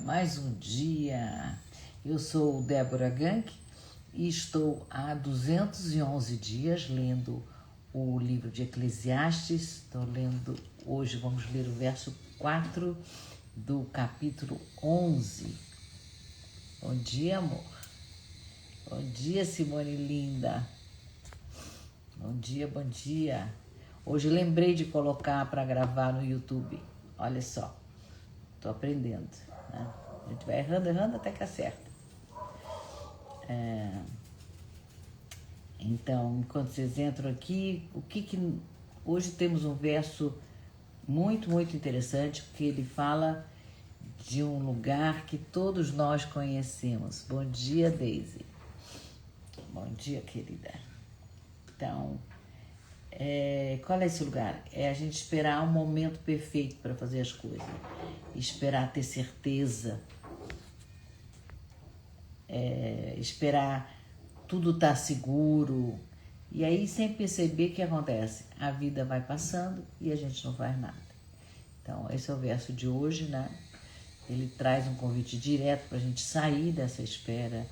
mais um dia. Eu sou Débora Gank e estou há 211 dias lendo o livro de Eclesiastes. Estou lendo, hoje vamos ler o verso 4 do capítulo 11. Bom dia, amor. Bom dia, Simone linda. Bom dia, bom dia. Hoje lembrei de colocar para gravar no YouTube. Olha só, estou aprendendo, né? A gente vai errando até que acerta. Então, enquanto vocês entram aqui, hoje temos um verso muito interessante, porque ele fala de um lugar que todos nós conhecemos. Bom dia, Daisy. Bom dia, querida. Então, qual é esse lugar? É a gente esperar um momento perfeito para fazer as coisas. Esperar ter certeza. Esperar tudo estar seguro. E aí, sem perceber o que acontece, a vida vai passando e a gente não faz nada. Então, esse é o verso de hoje, né? Ele traz um convite direto para a gente sair dessa espera,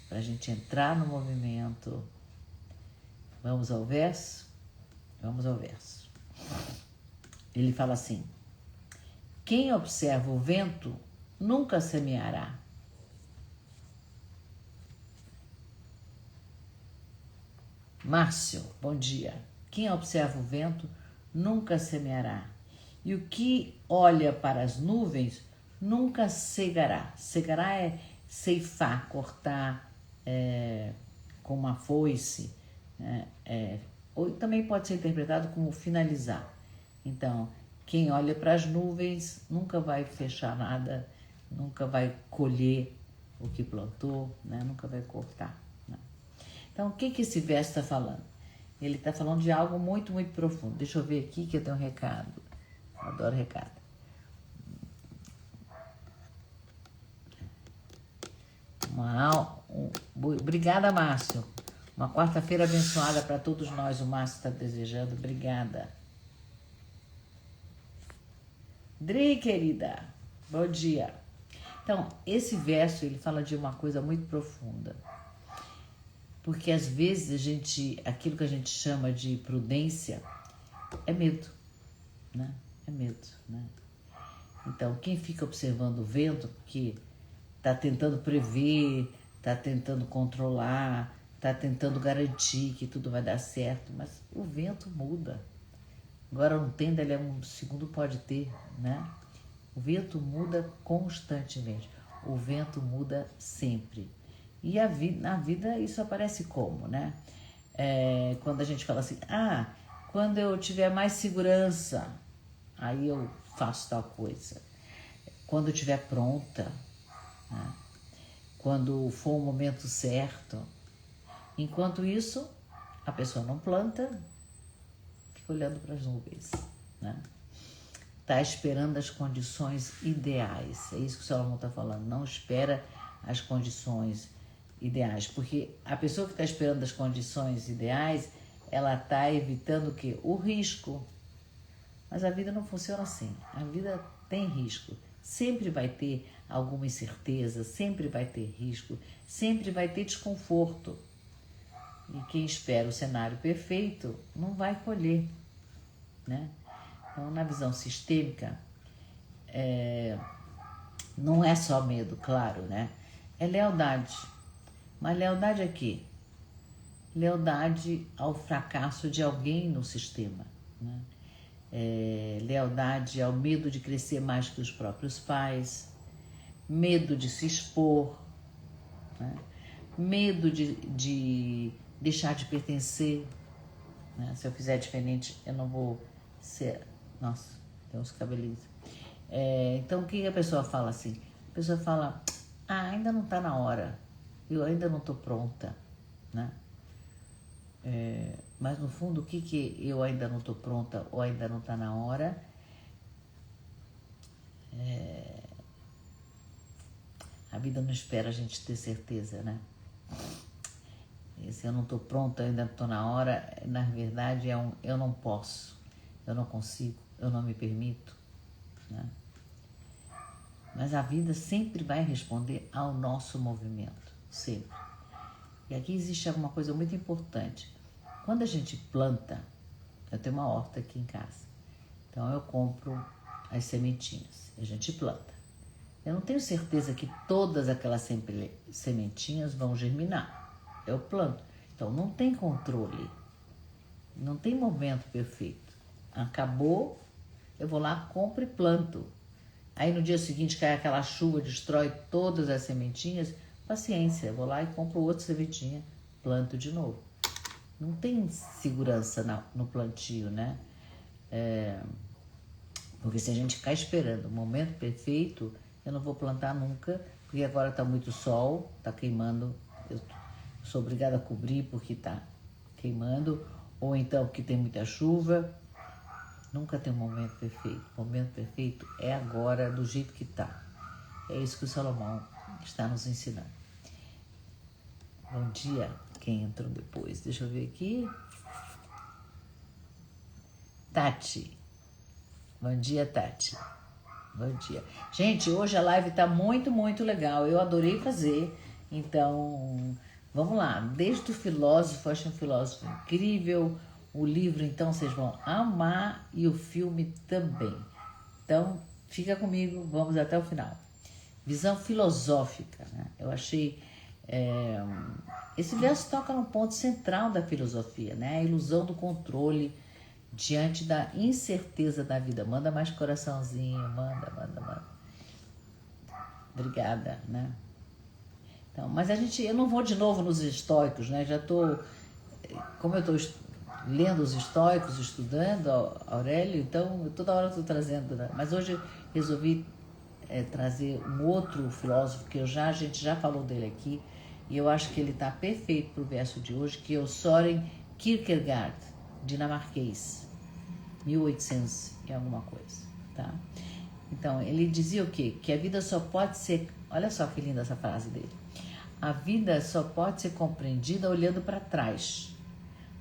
para a gente entrar no movimento. Vamos ao verso? Vamos ao verso. Ele fala assim: quem observa o vento nunca semeará. Márcio, bom dia. Quem observa o vento nunca semeará. E o que olha para as nuvens nunca cegará. Cegará é ceifar, cortar com uma foice. Ou também pode ser interpretado como finalizar. Então, quem olha para as nuvens nunca vai fechar nada, nunca vai colher o que plantou, né? Nunca vai cortar. Né? Então, o que esse verso está falando? Ele está falando de algo muito profundo. Deixa eu ver aqui que eu tenho um recado. Eu adoro recado. Obrigada, Márcio. Uma quarta-feira abençoada para todos nós. O Márcio está desejando. Obrigada. Dri, querida. Bom dia. Então, esse verso, ele fala de uma coisa muito profunda. Porque às vezes aquilo que a gente chama de prudência é medo, né? É medo, né? Então, quem fica observando o vento, que está tentando prever, está tentando controlar, está tentando garantir que tudo vai dar certo, mas o vento muda. Agora não tem, dali a um segundo pode ter, né? O vento muda constantemente. O vento muda sempre. E na vida isso aparece como, né? Quando a gente fala assim, quando eu tiver mais segurança, aí eu faço tal coisa. Quando eu estiver pronta, né? Quando for o momento certo. Enquanto isso, a pessoa não planta, fica olhando para as nuvens, né? Está esperando as condições ideais. É isso que o Salomão está falando. Não espera as condições ideais. Porque a pessoa que está esperando as condições ideais, ela está evitando o quê? O risco. Mas a vida não funciona assim. A vida tem risco. Sempre vai ter alguma incerteza, sempre vai ter risco, sempre vai ter desconforto. E quem espera o cenário perfeito não vai colher, né? Então, na visão sistêmica, não é só medo, claro, né? É lealdade. Mas lealdade a quê? Lealdade ao fracasso de alguém no sistema, né? Lealdade ao medo de crescer mais que os próprios pais, medo de se expor, né? Medo de deixar de pertencer, né? Se eu fizer diferente, eu não vou ser... Nossa, tem uns cabelinhos. Então, o que a pessoa fala assim? A pessoa fala, ainda não está na hora, eu ainda não estou pronta, né? Mas no fundo, o que eu ainda não estou pronta ou ainda não está na hora? A vida não espera a gente ter certeza, né? E se eu não estou pronta, ainda não estou na hora, na verdade eu não posso, eu não consigo, eu não me permito, né? Mas a vida sempre vai responder ao nosso movimento, sempre. E aqui existe alguma coisa muito importante. Quando a gente planta, eu tenho uma horta aqui em casa, então eu compro as sementinhas, a gente planta. Eu não tenho certeza que todas aquelas sementinhas vão germinar, eu planto. Então não tem controle, não tem momento perfeito. Acabou, eu vou lá, compro e planto. Aí no dia seguinte cai aquela chuva, destrói todas as sementinhas, paciência, eu vou lá e compro outra sementinha, planto de novo. Não tem segurança no plantio, né? Porque se a gente ficar esperando o momento perfeito, eu não vou plantar nunca, porque agora está muito sol, está queimando, eu sou obrigada a cobrir porque está queimando, ou então porque tem muita chuva. Nunca tem um momento perfeito. O momento perfeito é agora, do jeito que está. É isso que o Salomão está nos ensinando. Bom dia, quem entrou depois? Deixa eu ver aqui. Tati. Bom dia, Tati. Bom dia. Gente, hoje a live tá muito, muito legal. Eu adorei fazer. Então, vamos lá. Desde o filósofo, acho um filósofo incrível. O livro, então, vocês vão amar. E o filme também. Então, fica comigo. Vamos até o final. Visão filosófica, né? Eu achei... esse verso toca no ponto central da filosofia, né? A ilusão do controle diante da incerteza da vida. Manda mais coraçãozinho, manda. Obrigada, né? Então, mas eu não vou de novo nos estoicos, né? Como eu estou lendo os estoicos, estudando, Aurélio, então toda hora eu estou trazendo, né? Mas hoje eu resolvi trazer um outro filósofo que a gente já falou dele aqui, e eu acho que ele está perfeito para o verso de hoje, que é o Søren Kierkegaard, dinamarquês, 1800 e alguma coisa, tá? Então, ele dizia o quê? Que a vida só pode ser... Olha só que linda essa frase dele. A vida só pode ser compreendida olhando para trás,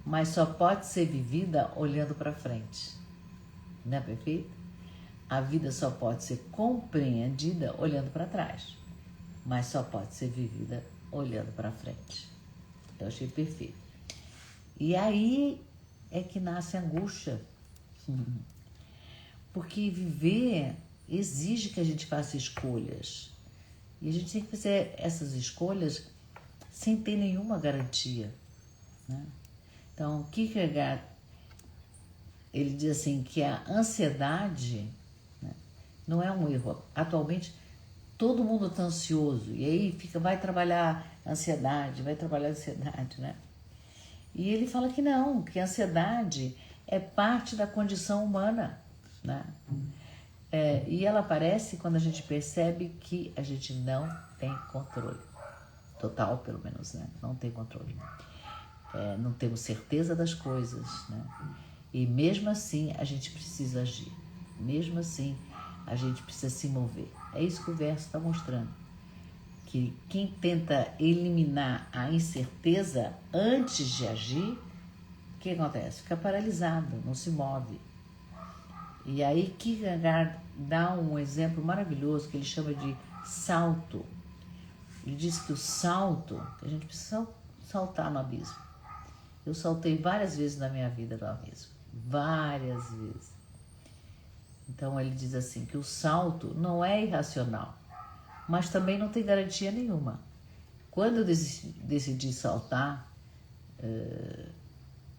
mas só pode ser vivida olhando para frente. Não é perfeito? A vida só pode ser compreendida olhando para trás, mas só pode ser vivida olhando para frente. Eu achei perfeito. E aí é que nasce a angústia. Porque viver exige que a gente faça escolhas. E a gente tem que fazer essas escolhas sem ter nenhuma garantia, né? Então, Kierkegaard, ele diz assim que a ansiedade, né, não é um erro. Atualmente, todo mundo está ansioso. E aí vai trabalhar ansiedade, né? E ele fala que não, que a ansiedade é parte da condição humana, né? E ela aparece quando a gente percebe que a gente não tem controle. Total, pelo menos, né? Não tem controle. Não temos certeza das coisas, né? E mesmo assim a gente precisa agir. Mesmo assim a gente precisa se mover. É isso que o verso está mostrando. Que quem tenta eliminar a incerteza antes de agir, o que acontece? Fica paralisado, não se move. E aí Kierkegaard dá um exemplo maravilhoso que ele chama de salto. Ele diz que o salto, que a gente precisa saltar no abismo. Eu saltei várias vezes na minha vida no abismo. Várias vezes. Então ele diz assim que o salto não é irracional, mas também não tem garantia nenhuma. Quando eu decidi saltar,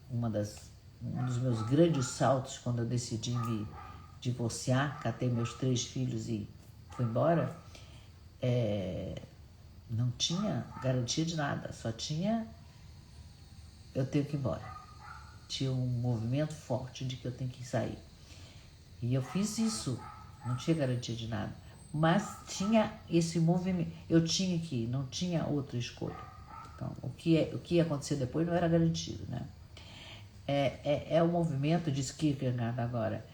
um dos meus grandes saltos, quando eu decidi me divorciar, catei meus 3 filhos e fui embora, não tinha garantia de nada, só tinha eu tenho que ir embora. Tinha um movimento forte de que eu tenho que sair. E eu fiz isso, não tinha garantia de nada, mas tinha esse movimento, eu tinha que ir, não tinha outra escolha. Então, o que ia acontecer depois não era garantido, né? É o movimento, diz Kierkegaard agora,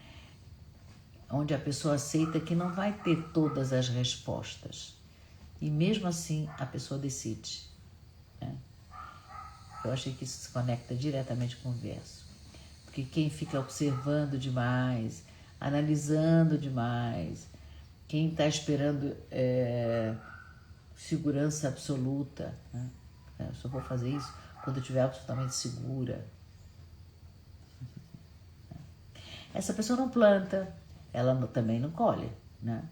onde a pessoa aceita que não vai ter todas as respostas. E mesmo assim, a pessoa decide, né? Eu achei que isso se conecta diretamente com o verso. Porque quem fica observando demais, analisando demais, Quem está esperando segurança absoluta, né? Eu só vou fazer isso quando eu estiver absolutamente segura. Essa pessoa não planta, ela também não colhe, né?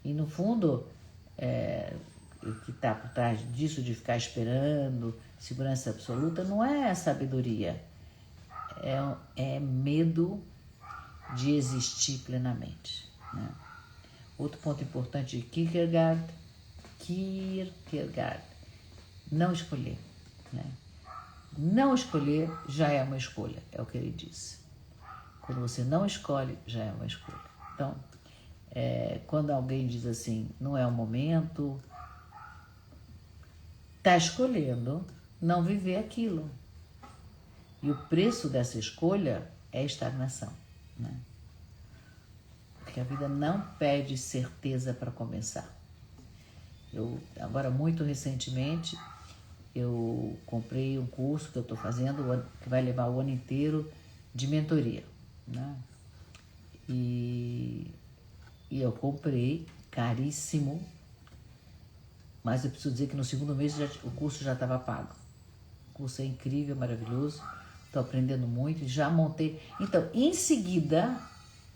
E no fundo, o que está por trás disso de ficar esperando segurança absoluta não é sabedoria, é medo de existir plenamente, né? Outro ponto importante de Kierkegaard, não escolher, né? Não escolher já é uma escolha, é o que ele disse. Quando você não escolhe, já é uma escolha. Então, quando alguém diz assim, não é o momento, está escolhendo não viver aquilo. E o preço dessa escolha é estagnação, né? Porque a vida não pede certeza para começar. Agora, muito recentemente, eu comprei um curso que eu estou fazendo, que vai levar o ano inteiro de mentoria, né? E eu comprei, caríssimo, mas eu preciso dizer que no segundo mês o curso já estava pago. O curso é incrível, maravilhoso, estou aprendendo muito, já montei. Então, em seguida,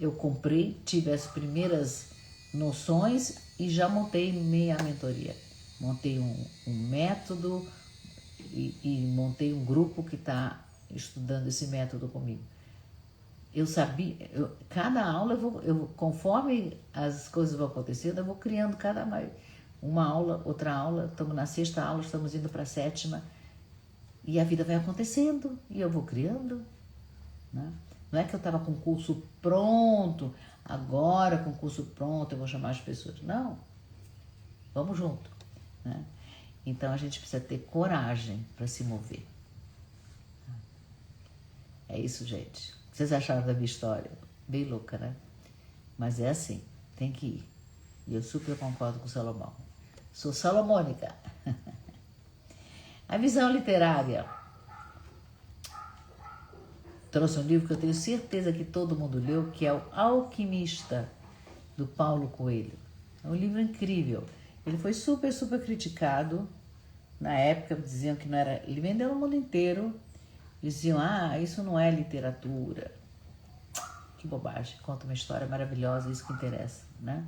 eu comprei, tive as primeiras noções e já montei minha mentoria. Montei um método e montei um grupo que está estudando esse método comigo. Eu sabia, cada aula, conforme as coisas vão acontecendo, eu vou criando uma aula, outra aula, estamos na 6ª aula, estamos indo para a 7ª, e a vida vai acontecendo, e eu vou criando, né? Não é que eu estava com o curso pronto, agora com o curso pronto eu vou chamar as pessoas. Não, vamos junto, né? Então a gente precisa ter coragem para se mover. É isso, gente. O que vocês acharam da minha história? Bem louca, né? Mas é assim, tem que ir. E eu super concordo com o Salomão. Sou salomônica. A visão literária. Trouxe um livro que eu tenho certeza que todo mundo leu, que é O Alquimista, do Paulo Coelho. É um livro incrível. Ele foi super, super criticado. Na época diziam que não era... Ele vendeu no mundo inteiro. Diziam, isso não é literatura. Que bobagem. Conta uma história maravilhosa, isso que interessa, né?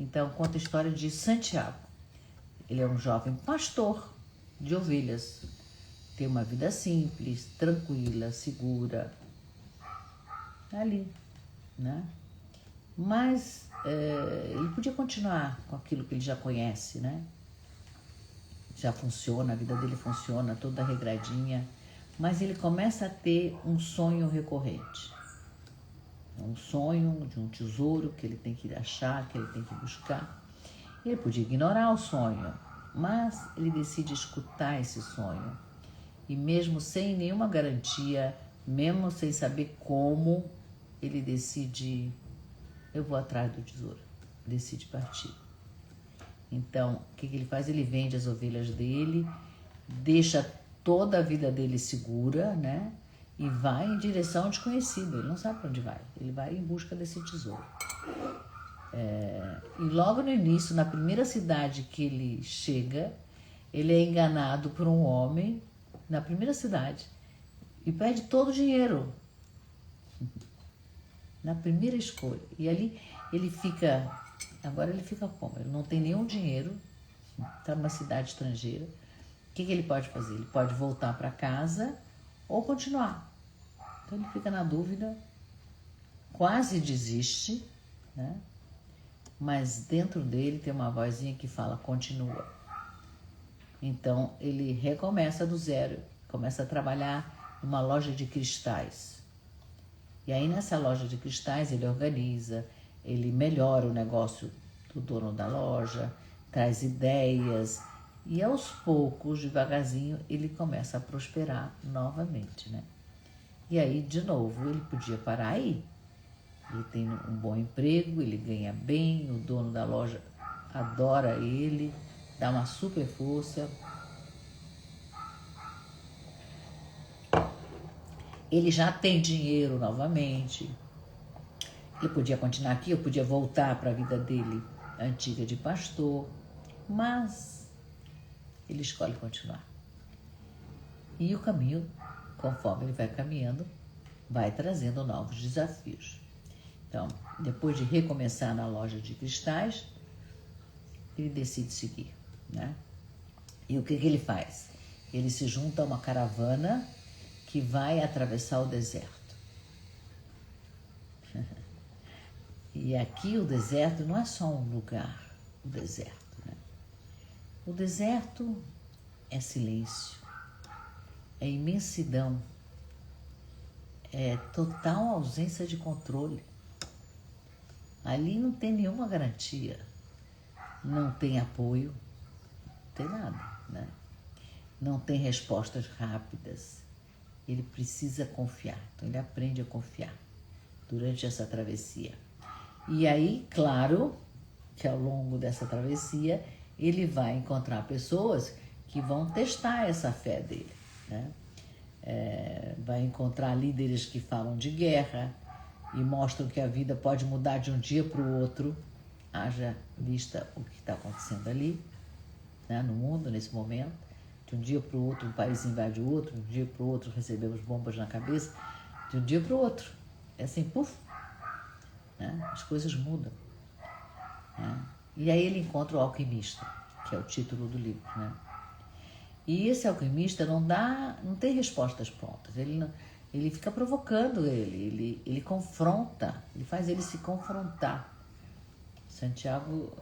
Então, conta a história de Santiago. Ele é um jovem pastor de ovelhas. Tem uma vida simples, tranquila, segura. Ali, né? Mas ele podia continuar com aquilo que ele já conhece, né? Já funciona, a vida dele funciona toda regradinha. Mas ele começa a ter um sonho recorrente. Um sonho de um tesouro que ele tem que achar, que ele tem que buscar. Ele podia ignorar o sonho, mas ele decide escutar esse sonho. E mesmo sem nenhuma garantia, mesmo sem saber como, ele decide, eu vou atrás do tesouro. Decide partir. Então, o que ele faz? Ele vende as ovelhas dele, deixa toda a vida dele segura, né? E vai em direção ao desconhecido. Ele não sabe para onde vai. Ele vai em busca desse tesouro. E logo no início, na primeira cidade que ele chega, ele é enganado por um homem, na primeira cidade, e perde todo o dinheiro. Na primeira escolha. E ali ele fica... Agora ele fica como? Ele não tem nenhum dinheiro, está numa cidade estrangeira. O que ele pode fazer? Ele pode voltar para casa ou continuar. Então ele fica na dúvida, quase desiste, né? Mas dentro dele tem uma vozinha que fala, continua. Então ele recomeça do zero, começa a trabalhar numa loja de cristais. E aí nessa loja de cristais ele organiza, ele melhora o negócio do dono da loja, traz ideias e aos poucos, devagarzinho, ele começa a prosperar novamente, né? E aí, de novo, ele podia parar aí. Ele tem um bom emprego, ele ganha bem, o dono da loja adora ele, dá uma super força. Ele já tem dinheiro novamente. Ele podia continuar aqui, eu podia voltar para a vida dele antiga de pastor, mas ele escolhe continuar. E o caminho, conforme ele vai caminhando, vai trazendo novos desafios. Então, depois de recomeçar na loja de cristais, ele decide seguir, né? E o que ele faz? Ele se junta a uma caravana que vai atravessar o deserto. E aqui o deserto não é só um lugar, o deserto, né? O deserto é silêncio, é imensidão, é total ausência de controle. Ali não tem nenhuma garantia, não tem apoio, não tem nada, né? Não tem respostas rápidas. Ele precisa confiar, então ele aprende a confiar durante essa travessia. E aí, claro, que ao longo dessa travessia, ele vai encontrar pessoas que vão testar essa fé dele, né? Vai encontrar líderes que falam de guerra e mostram que a vida pode mudar de um dia para o outro, haja vista o que está acontecendo ali, né, no mundo, nesse momento. De um dia para o outro, um país invade o outro, de um dia para o outro recebemos bombas na cabeça, de um dia para o outro. É assim, puf, né? As coisas mudam. Né? E aí ele encontra o alquimista, que é o título do livro, né? E esse alquimista não tem respostas prontas. Ele fica provocando ele confronta, ele faz ele se confrontar. Santiago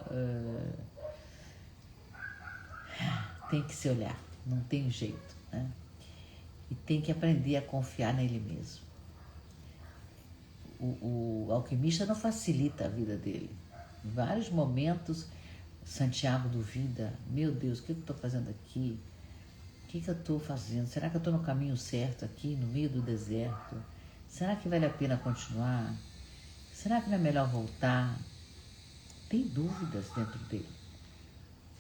tem que se olhar, não tem jeito, né? E tem que aprender a confiar nele mesmo. O alquimista não facilita a vida dele. Em vários momentos, Santiago duvida: meu Deus, o que eu estou fazendo aqui? O que eu estou fazendo? Será que eu estou no caminho certo aqui, no meio do deserto? Será que vale a pena continuar? Será que não é melhor voltar? Tem dúvidas dentro dele.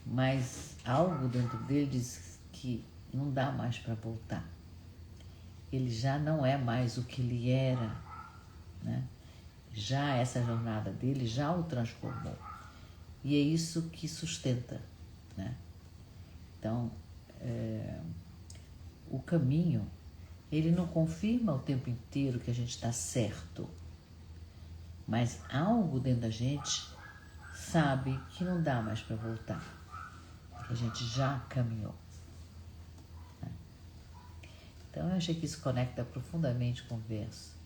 Mas algo dentro dele diz que não dá mais para voltar. Ele já não é mais o que ele era, né? Já essa jornada dele já o transformou. E é isso que sustenta, né? Então, o caminho, ele não confirma o tempo inteiro que a gente está certo, mas algo dentro da gente sabe que não dá mais para voltar, que a gente já caminhou. Né? Então eu achei que isso conecta profundamente com o verso.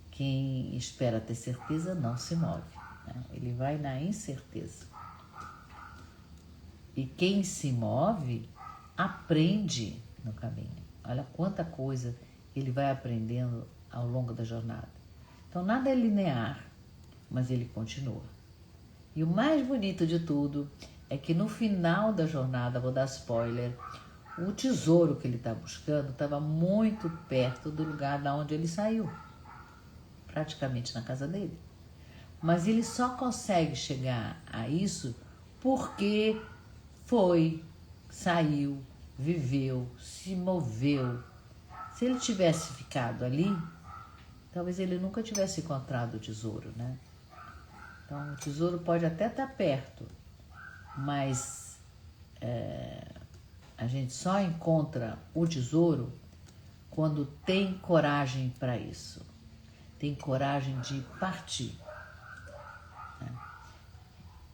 Quem espera ter certeza não se move, né? Ele vai na incerteza. E quem se move aprende no caminho. Olha quanta coisa ele vai aprendendo ao longo da jornada. Então nada é linear, mas ele continua. E o mais bonito de tudo é que no final da jornada, vou dar spoiler, o tesouro que ele está buscando estava muito perto do lugar da onde ele saiu, praticamente na casa dele. Mas ele só consegue chegar a isso porque foi, saiu, viveu, se moveu. Se ele tivesse ficado ali, talvez ele nunca tivesse encontrado o tesouro, né? Então, o tesouro pode até estar perto, mas a gente só encontra o tesouro quando tem coragem para isso. Tem coragem de partir. Né?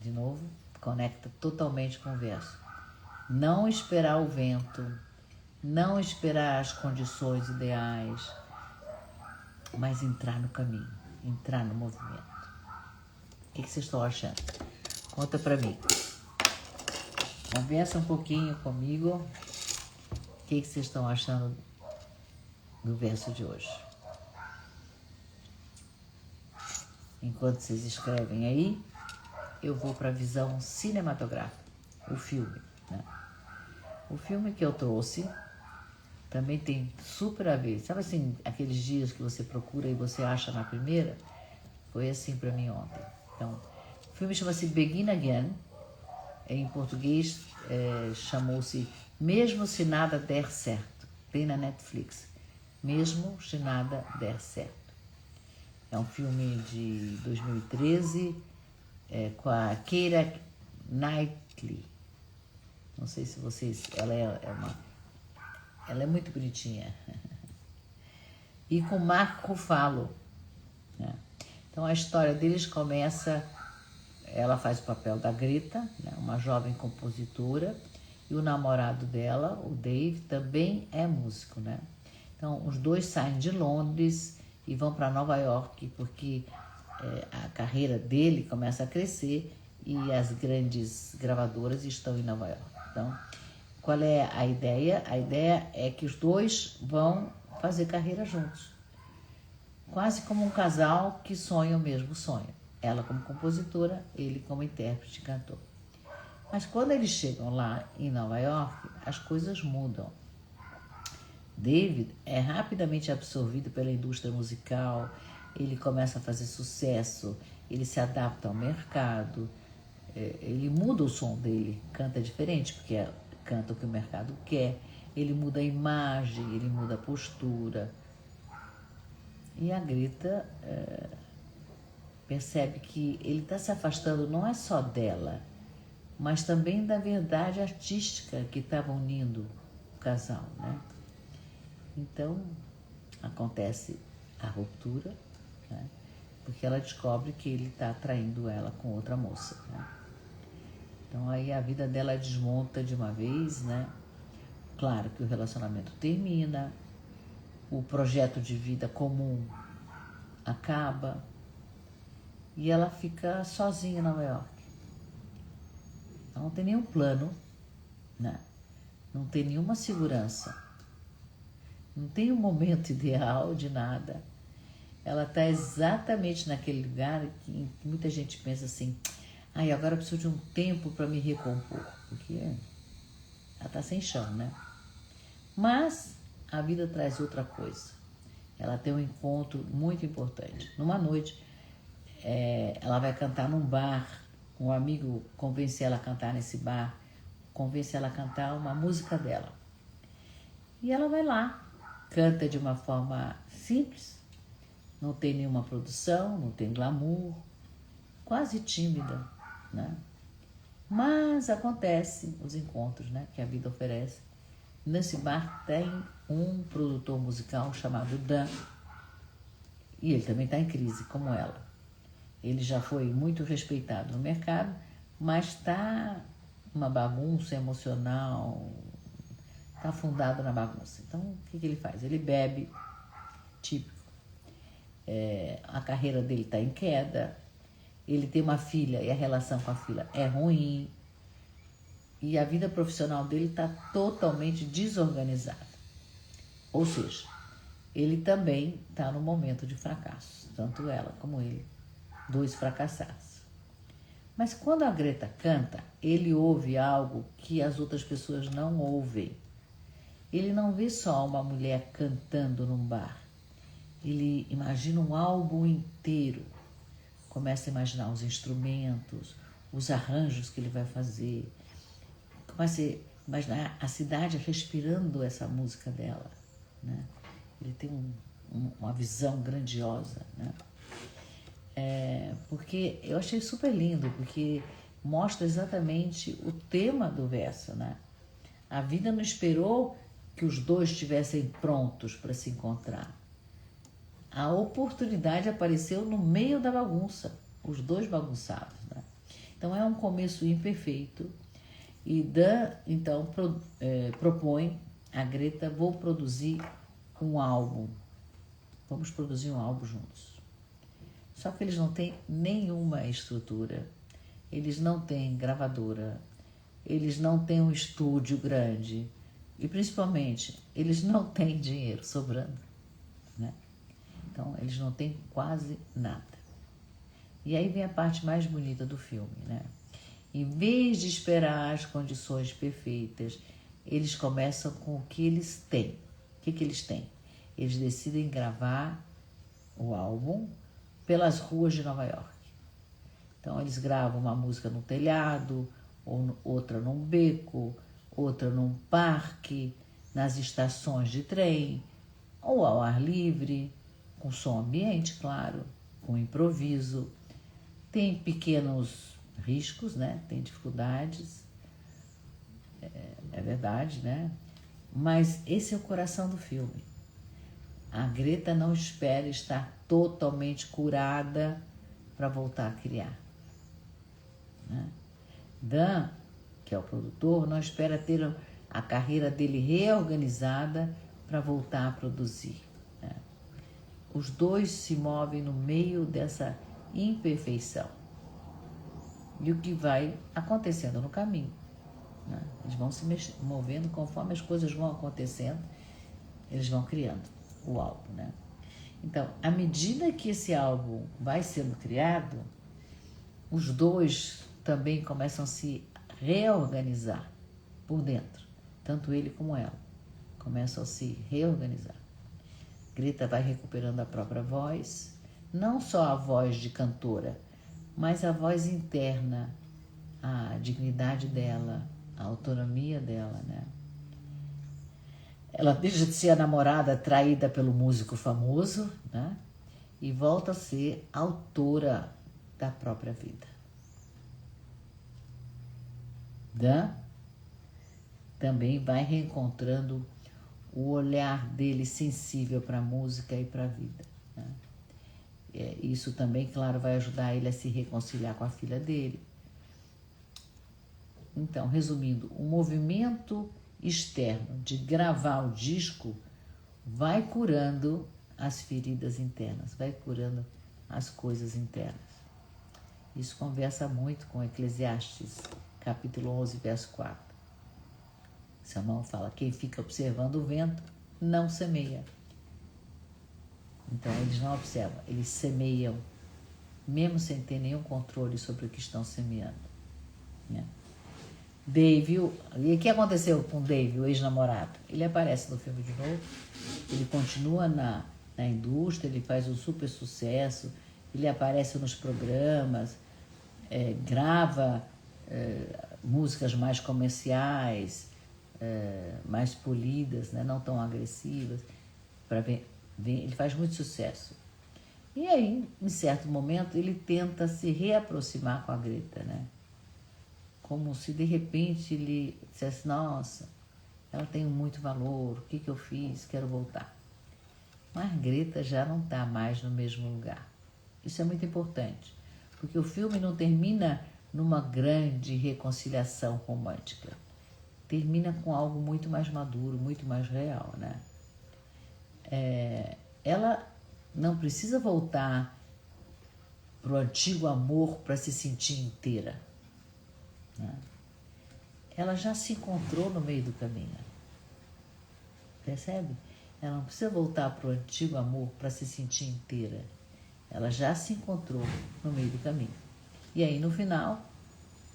De novo, conecta totalmente com o verso. Não esperar o vento, não esperar as condições ideais, mas entrar no caminho, entrar no movimento. O que vocês estão achando? Conta pra mim. Conversa um pouquinho comigo. O que vocês estão achando do verso de hoje? Enquanto vocês escrevem aí, eu vou para a visão cinematográfica, o filme, né? O filme que eu trouxe também tem super a ver. Sabe assim, aqueles dias que você procura e você acha na primeira? Foi assim para mim ontem. Então, o filme chama-se Begin Again. Em português, chamou-se Mesmo Se Nada Der Certo. Tem na Netflix. Mesmo Se Nada Der Certo. É um filme de 2013 com a Keira Knightley. Não sei se vocês... Ela é muito bonitinha. E com Mark Ruffalo, né? Então a história deles começa... Ela faz o papel da Greta, né? Uma jovem compositora, e o namorado dela, o Dave, também é músico, né? Então os dois saem de Londres e vão para Nova York, porque a carreira dele começa a crescer e as grandes gravadoras estão em Nova York. Então, qual é a ideia? A ideia é que os dois vão fazer carreira juntos. Quase como um casal que sonha o mesmo sonho. Ela como compositora, ele como intérprete e cantor. Mas quando eles chegam lá em Nova York, as coisas mudam. David é rapidamente absorvido pela indústria musical, ele começa a fazer sucesso, ele se adapta ao mercado, ele muda o som dele, canta diferente, porque canta o que o mercado quer, ele muda a imagem, ele muda a postura. E a Greta percebe que ele está se afastando não é só dela, mas também da verdade artística que estava unindo o casal, né? Então, acontece a ruptura, né? Porque ela descobre que ele está traindo ela com outra moça, né? Então, aí a vida dela desmonta de uma vez, né? Claro que o relacionamento termina, o projeto de vida comum acaba e ela fica sozinha em Nova York. Ela não tem nenhum plano, né? Não tem nenhuma segurança. Não tem um momento ideal de nada. Ela está exatamente naquele lugar que muita gente pensa assim, agora eu preciso de um tempo para me recompor, porque ela está sem chão, né? Mas a vida traz outra coisa. Ela tem um encontro muito importante. Numa noite, ela vai cantar num bar, um amigo convence ela a cantar nesse bar, convence ela a cantar uma música dela. E ela vai lá, canta de uma forma simples, não tem nenhuma produção, não tem glamour, quase tímida, né? Mas acontece os encontros, né, que a vida oferece. Nesse bar tem um produtor musical chamado Dan, e ele também está em crise, como ela. Ele já foi muito respeitado no mercado, mas está uma bagunça emocional, está afundado na bagunça. Então, o que ele faz? Ele bebe, típico. A carreira dele está em queda, ele tem uma filha e a relação com a filha é ruim, e a vida profissional dele está totalmente desorganizada. Ou seja, ele também está no momento de fracasso, tanto ela como ele, dois fracassados. Mas quando a Greta canta, ele ouve algo que as outras pessoas não ouvem. Ele não vê só uma mulher cantando num bar. Ele imagina um álbum inteiro. Começa a imaginar os instrumentos, os arranjos que ele vai fazer. Começa a imaginar a cidade respirando essa música dela, né? Ele tem uma visão grandiosa, né? Porque eu achei super lindo, porque mostra exatamente o tema do verso, né? A vida não esperou que os dois estivessem prontos para se encontrar. A oportunidade apareceu no meio da bagunça, os dois bagunçados, né? Então é um começo imperfeito. E Dan, então, propõe a Greta, vou produzir um álbum. Vamos produzir um álbum juntos. Só que eles não têm nenhuma estrutura, eles não têm gravadora, eles não têm um estúdio grande e, principalmente, eles não têm dinheiro sobrando, né? Então, eles não têm quase nada. E aí vem a parte mais bonita do filme, né? Em vez de esperar as condições perfeitas, eles começam com o que eles têm. O que eles têm? Eles decidem gravar o álbum pelas ruas de Nova York. Então, eles gravam uma música no telhado, outra num beco, outra num parque, nas estações de trem, ou ao ar livre, com som ambiente, claro, com improviso. Tem pequenos riscos, né? Tem dificuldades, é verdade, né? Mas esse é o coração do filme. A Greta não espera estar totalmente curada para voltar a criar, né? Dan, que é o produtor, não espera ter a carreira dele reorganizada para voltar a produzir, né? Os dois se movem no meio dessa imperfeição. E o que vai acontecendo no caminho, né? Eles vão se movendo conforme as coisas vão acontecendo, eles vão criando o álbum, né? Então, à medida que esse álbum vai sendo criado, os dois também começam a se reorganizar por dentro, tanto ele como ela começam a se reorganizar. Greta vai recuperando a própria voz, não só a voz de cantora, mas a voz interna, a dignidade dela, a autonomia dela, né? Ela deixa de ser a namorada traída pelo músico famoso, né? E volta a ser autora da própria vida. Dan também vai reencontrando o olhar dele sensível para a música e para a vida, né? Isso também, claro, vai ajudar ele a se reconciliar com a filha dele. Então, resumindo, o movimento externo de gravar o disco vai curando as feridas internas, vai curando as coisas internas. Isso conversa muito com Eclesiastes, capítulo 11, verso 4. Salomão fala, quem fica observando o vento não semeia. Então, eles não observam, eles semeiam, mesmo sem ter nenhum controle sobre o que estão semeando, né? Dave, e o que aconteceu com Dave, o ex-namorado? Ele aparece no filme de novo, ele continua na indústria, ele faz um super sucesso, ele aparece nos programas, grava músicas mais comerciais, mais polidas, né, não tão agressivas, ele faz muito sucesso. E aí, em certo momento, ele tenta se reaproximar com a Greta, né? Como se de repente ele dissesse, nossa, ela tem muito valor, o que eu fiz, quero voltar. Mas Greta já não está mais no mesmo lugar. Isso é muito importante, porque o filme não termina numa grande reconciliação romântica. Termina com algo muito mais maduro, muito mais real, né? Ela não precisa voltar para o antigo amor para se sentir inteira, né? Ela já se encontrou no meio do caminho, percebe? Ela não precisa voltar para o antigo amor para se sentir inteira. Ela já se encontrou no meio do caminho. E aí, no final,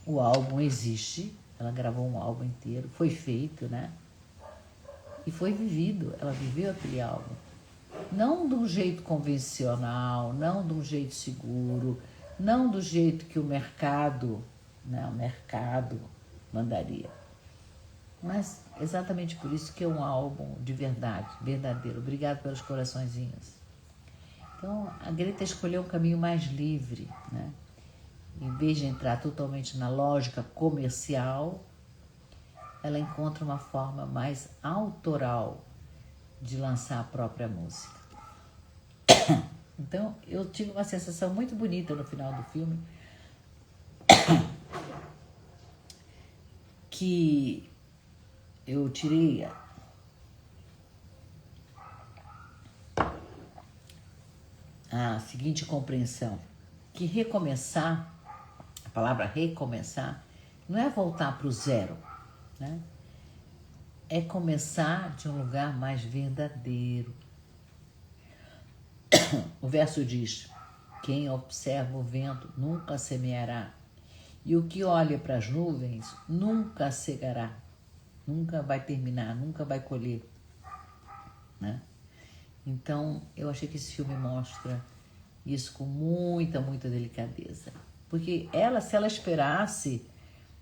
o álbum existe. Ela gravou um álbum inteiro. Foi feito, né? E foi vivido. Ela viveu aquele álbum. Não de um jeito convencional, não de um jeito seguro, não do jeito que o mercado mandaria. Mas exatamente por isso que é um álbum de verdade, verdadeiro. Obrigado pelos coraçõezinhos. Então, a Greta escolheu um caminho mais livre, né? Em vez de entrar totalmente na lógica comercial, ela encontra uma forma mais autoral de lançar a própria música. Então, eu tive uma sensação muito bonita no final do filme, que eu tirei a seguinte compreensão, que recomeçar, a palavra recomeçar, não é voltar para o zero, né? É começar de um lugar mais verdadeiro. O verso diz, quem observa o vento nunca semeará, e o que olha para as nuvens nunca cegará, nunca vai terminar, nunca vai colher, né? Então, eu achei que esse filme mostra isso com muita, muita delicadeza. Porque ela, se ela esperasse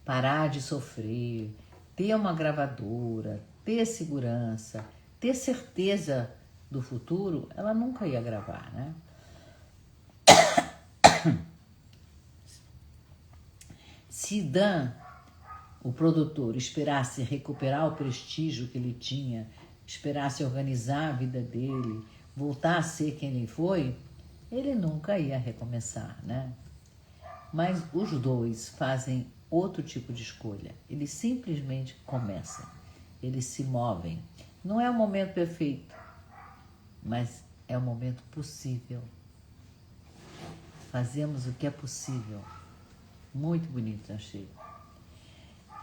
parar de sofrer, ter uma gravadora, ter segurança, ter certeza do futuro, ela nunca ia gravar, né? Se Dan, o produtor, esperasse recuperar o prestígio que ele tinha, esperasse organizar a vida dele, voltar a ser quem ele foi, ele nunca ia recomeçar, né? Mas os dois fazem outro tipo de escolha. Eles simplesmente começam, eles se movem. Não é o momento perfeito, mas é o momento possível. Fazemos o que é possível. Muito bonito, achei.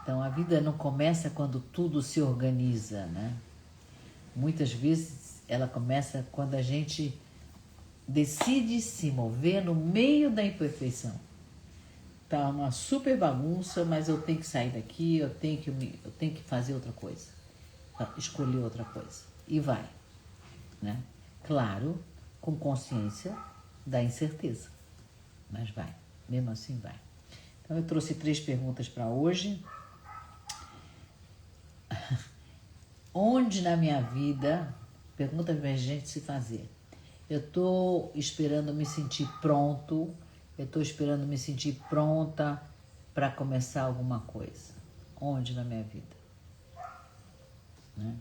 Então, a vida não começa quando tudo se organiza, né? Muitas vezes ela começa quando a gente decide se mover no meio da imperfeição. Tá uma super bagunça, mas eu tenho que sair daqui, eu tenho que fazer outra coisa, escolher outra coisa. E vai, né? Claro, com consciência da incerteza, mas vai, mesmo assim vai. Então eu trouxe 3 perguntas para hoje. Onde na minha vida, pergunta pra gente se fazer, eu estou esperando me sentir pronto, eu estou esperando me sentir pronta para começar alguma coisa. Onde na minha vida? Né?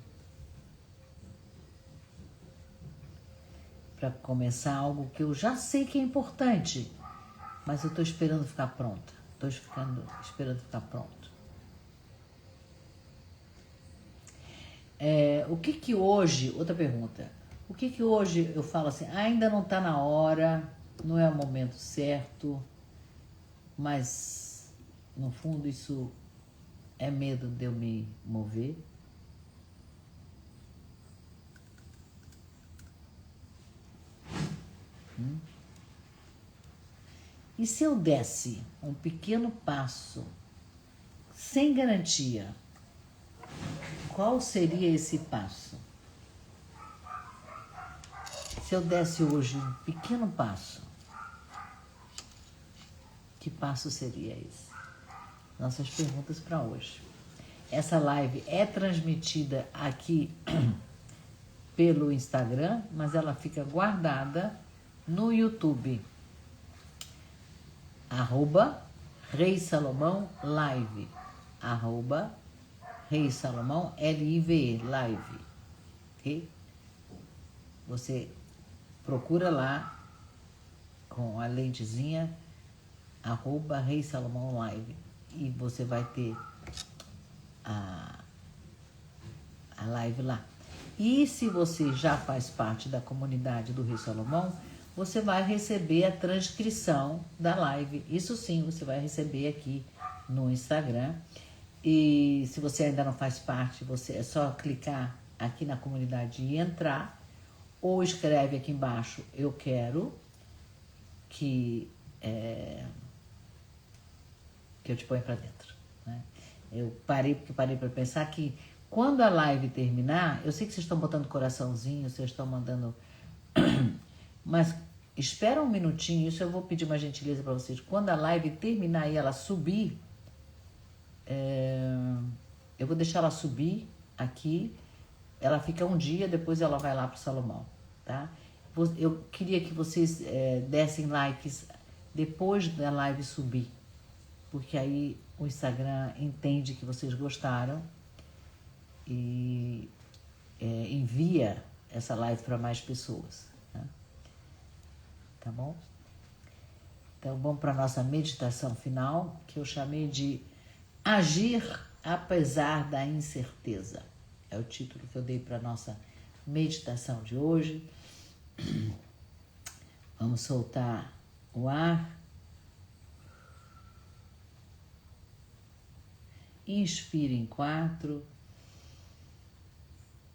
Para começar algo que eu já sei que é importante, mas eu estou esperando ficar pronta. Estou esperando ficar pronto. O que hoje, outra pergunta, o que hoje eu falo assim, ainda não está na hora, não é o momento certo, mas no fundo isso é medo de eu me mover? E se eu desse um pequeno passo, sem garantia, qual seria esse passo? Se eu desse hoje um pequeno passo, que passo seria esse? Nossas perguntas para hoje. Essa live é transmitida aqui pelo Instagram, mas ela fica guardada no YouTube. @Rei Salomão Live. @Rei Salomão LIVE Live. Ok? Você procura lá com a lentezinha @Rei Salomão Live e você vai ter a live lá. E se você já faz parte da comunidade do Rei Salomão, você vai receber a transcrição da live. Isso sim, você vai receber aqui no Instagram. E se você ainda não faz parte, você é só clicar aqui na comunidade e entrar, ou escreve aqui embaixo, eu quero que eu te ponha para dentro, né? Eu parei para pensar que quando a live terminar, eu sei que vocês estão botando coraçãozinho, vocês estão mandando, mas espera um minutinho, isso eu vou pedir uma gentileza para vocês. Quando a live terminar e ela subir, eu vou deixar ela subir aqui, ela fica um dia, depois ela vai lá para o Salomão, tá? Eu queria que vocês dessem likes depois da live subir, porque aí o Instagram entende que vocês gostaram e envia essa live para mais pessoas, né? Tá bom? Então vamos para a nossa meditação final, que eu chamei de Agir apesar da incerteza. É o título que eu dei para a nossa meditação de hoje. Vamos soltar o ar. Inspira em 4,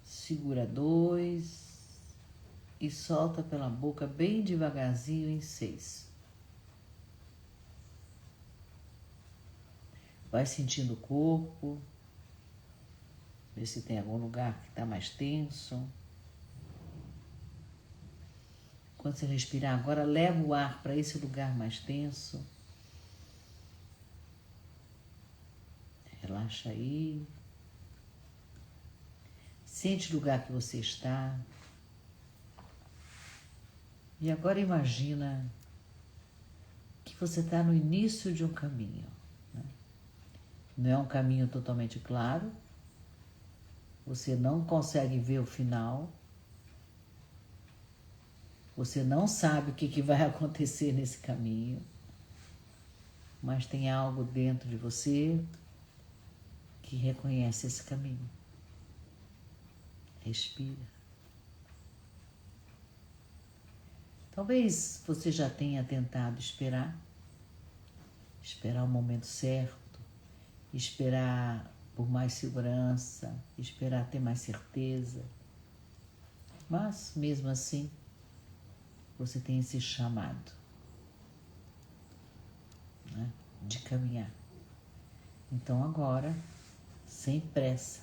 segura 2 e solta pela boca bem devagarzinho em 6. Vai sentindo o corpo, vê se tem algum lugar que está mais tenso. Quando você respirar agora, leva o ar para esse lugar mais tenso. Relaxa aí. Sente o lugar que você está. E agora imagina que você está no início de um caminho, né? Não é um caminho totalmente claro. Você não consegue ver o final. Você não sabe o que vai acontecer nesse caminho. Mas tem algo dentro de você que reconhece esse caminho. Respira. Talvez você já tenha tentado esperar o momento certo, esperar por mais segurança, esperar ter mais certeza. Mas, mesmo assim, você tem esse chamado, né, de caminhar. Então agora, sem pressa,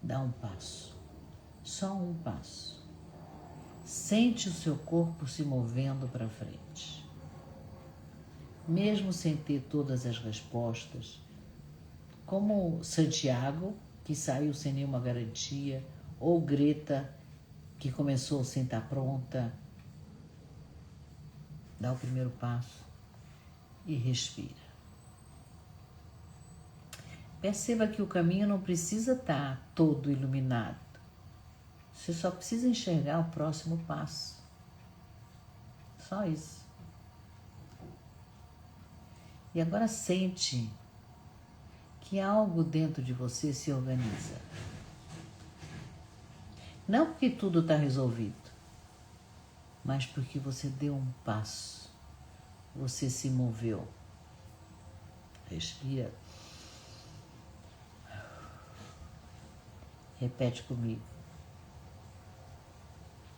dá um passo, só um passo. Sente o seu corpo se movendo para frente. Mesmo sem ter todas as respostas, como Santiago, que saiu sem nenhuma garantia, ou Greta, que começou sem estar pronta, dá o primeiro passo e respira. Perceba que o caminho não precisa estar todo iluminado. Você só precisa enxergar o próximo passo. Só isso. E agora sente que algo dentro de você se organiza. Não porque tudo está resolvido, mas porque você deu um passo. Você se moveu. Respira. Repete comigo.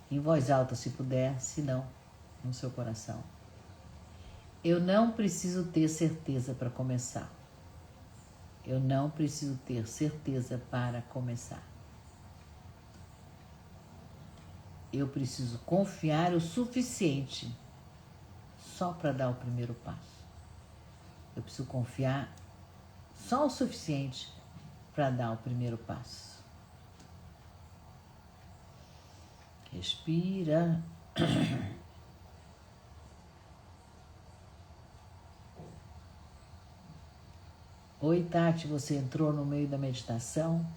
Em voz alta, se puder, se não, no seu coração. Eu não preciso ter certeza para começar. Eu não preciso ter certeza para começar. Eu preciso confiar o suficiente só para dar o primeiro passo. Eu preciso confiar só o suficiente para dar o primeiro passo. Respira. Oi, Tati, você entrou no meio da meditação.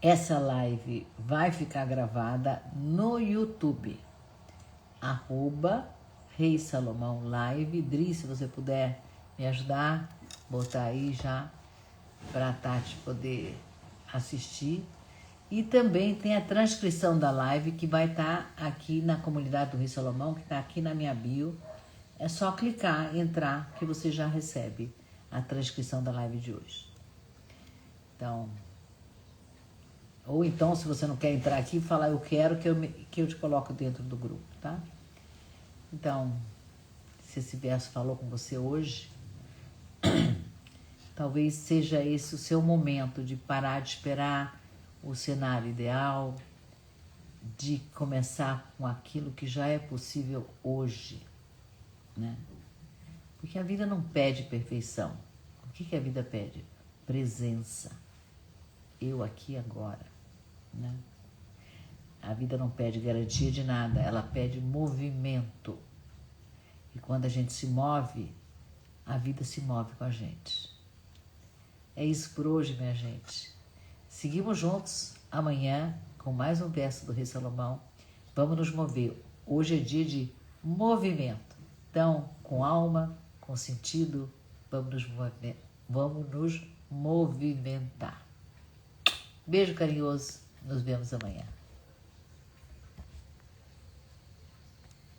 Essa live vai ficar gravada no YouTube. @Rei Salomão Live. Dri, se você puder me ajudar, botar aí já para a Tati poder assistir. E também tem a transcrição da live que vai estar aqui na comunidade do Rei Salomão, que está aqui na minha bio. É só clicar, entrar, que você já recebe a transcrição da live de hoje. Então, ou então, se você não quer entrar aqui, fala eu quero que eu te coloco dentro do grupo, tá? Então, se esse verso falou com você hoje, talvez seja esse o seu momento de parar de esperar o cenário ideal, de começar com aquilo que já é possível hoje, né? Porque a vida não pede perfeição. O que a vida pede? Presença. Eu aqui agora, né? A vida não pede garantia de nada, ela pede movimento. E quando a gente se move, a vida se move com a gente. É isso por hoje, minha gente. Seguimos juntos amanhã com mais um verso do Rei Salomão. Vamos nos mover. Hoje é dia de movimento. Então, com alma, com sentido, vamos nos movimentar. Beijo carinhoso. Nos vemos amanhã.